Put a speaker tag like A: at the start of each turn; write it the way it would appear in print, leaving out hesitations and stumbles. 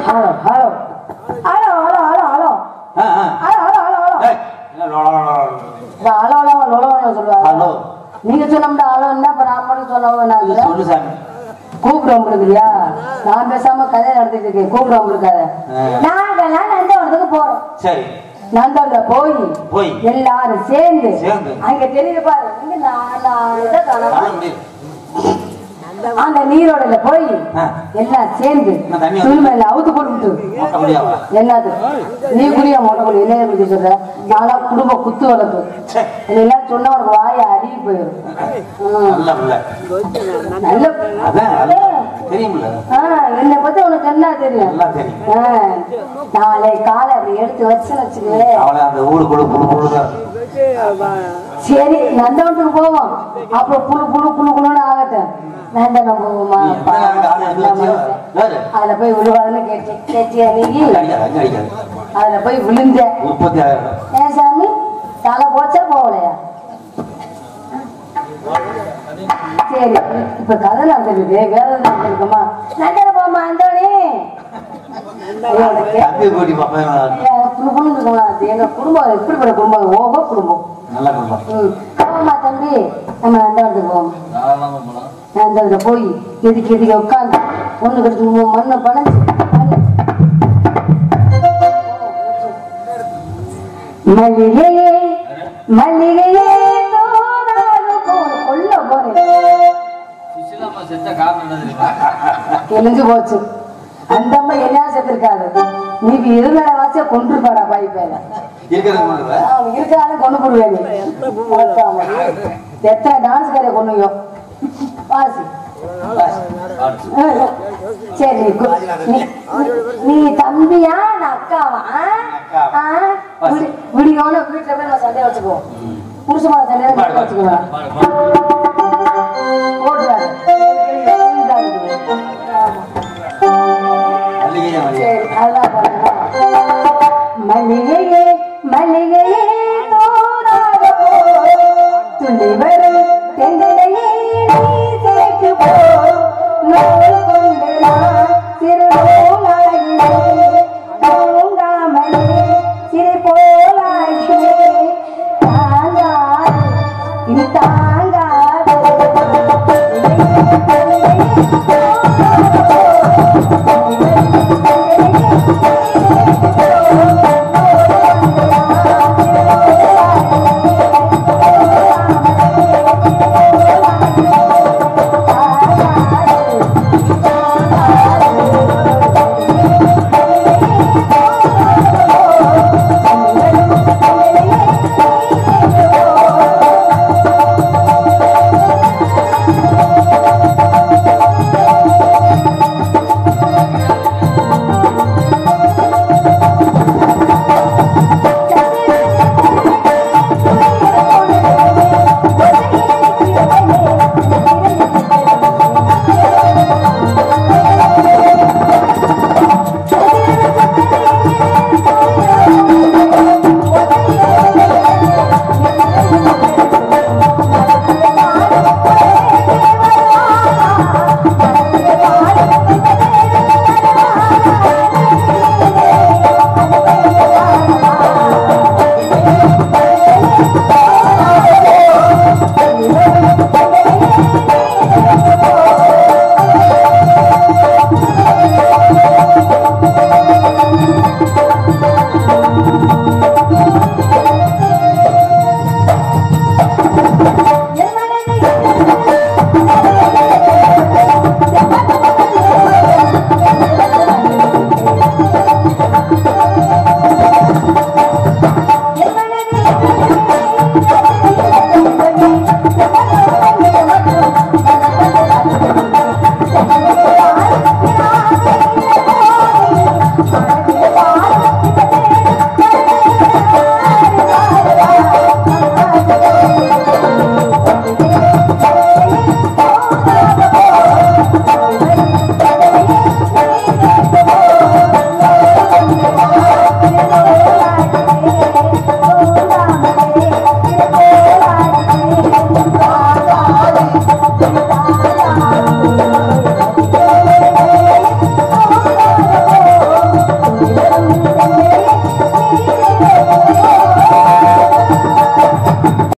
A: Hello hello hello hello hello hello hello hello hello hello hello சொல்லுவாங்க. நீங்க சொன்னோம்னா hello என்ன நான் மட்டும் சொன்ன கூப்பிடுவோம் இல்லையா? நான் பேசாம கதை நடத்திட்டு இருக்கேன். கூப்பிடுவோம் இருக்காத. நாங்கெல்லாம் நந்தவனத்துக்கு போறோம். சரி, நந்தவனத்துல போய் எல்லாரும் சேர்ந்து அங்க தெரியுது பாரு, அந்த நீரோடல போய் எல்லாம் சேர்ந்து துணிமையில அவுத்து போட்டு என்னது நீ குடியா மொட்டை குடி என்ன குடிக்க சொல்ற? நாளா குடும்ப குத்து வளர்ப்பு எல்லாம் சொன்ன உனக்கு வாய அடிக்கி போயிடும். என்னை பத்தி உனக்கு என்ன தெரியும்? நாளை காலை அப்படி எடுத்து வச்சு சரி நந்தவனத்துக்கு போவோம். அப்புறம் புழு புழு புழு புழுன்னு ஆகட்டும். நந்தனம் போவோமா? அதுல போய் விழுவாதுன்னு கேட்டியா நீ? அதுல போய் விழுந்த ஏன் சாமி தலை போச்சா போகலையா? சரி, இப்ப கதை நடந்துருக்கு, வேற நடந்துருக்குமா? நந்தன போமா அந்தோனி எங்க குடும்பம் எப்படிப்பட்ட குடும்பம்? ஓகோ குடும்பம், நல்ல குடும்பம். ஆமா தம்பி, நம்ம நந்தவனத்துக்கு போவோம். நந்தவனத்துல போய் எதுக்கு எதுக்கு உட்காந்து ஒண்ணு கடிச்சு மண்ணை பணச்சு மல்லிகையே மல்லிகையே கொல்ல போறேன் எழிஞ்சு போச்சு. அந்த அம்மா என்ன செத்துருக்காரு. நீ இருந்தட வாசியா கொண்டுருப்பாடா பாய்ப்பேல இருக்கிறாலும் கொண்டு போடுவேன். எத்தனை டான்ஸ் காரிய கொண்டுயோ வாசி. சரி, நீ தம்பியா நான் அக்காவா? விடியோட வீட்டுல போய் நம்ம சண்டையை வச்சுக்குவோம். புருஷமான சண்டையை வச்சுக்குவேன். ஓட்டுவாரு மல்லிகையே மல்லிகையே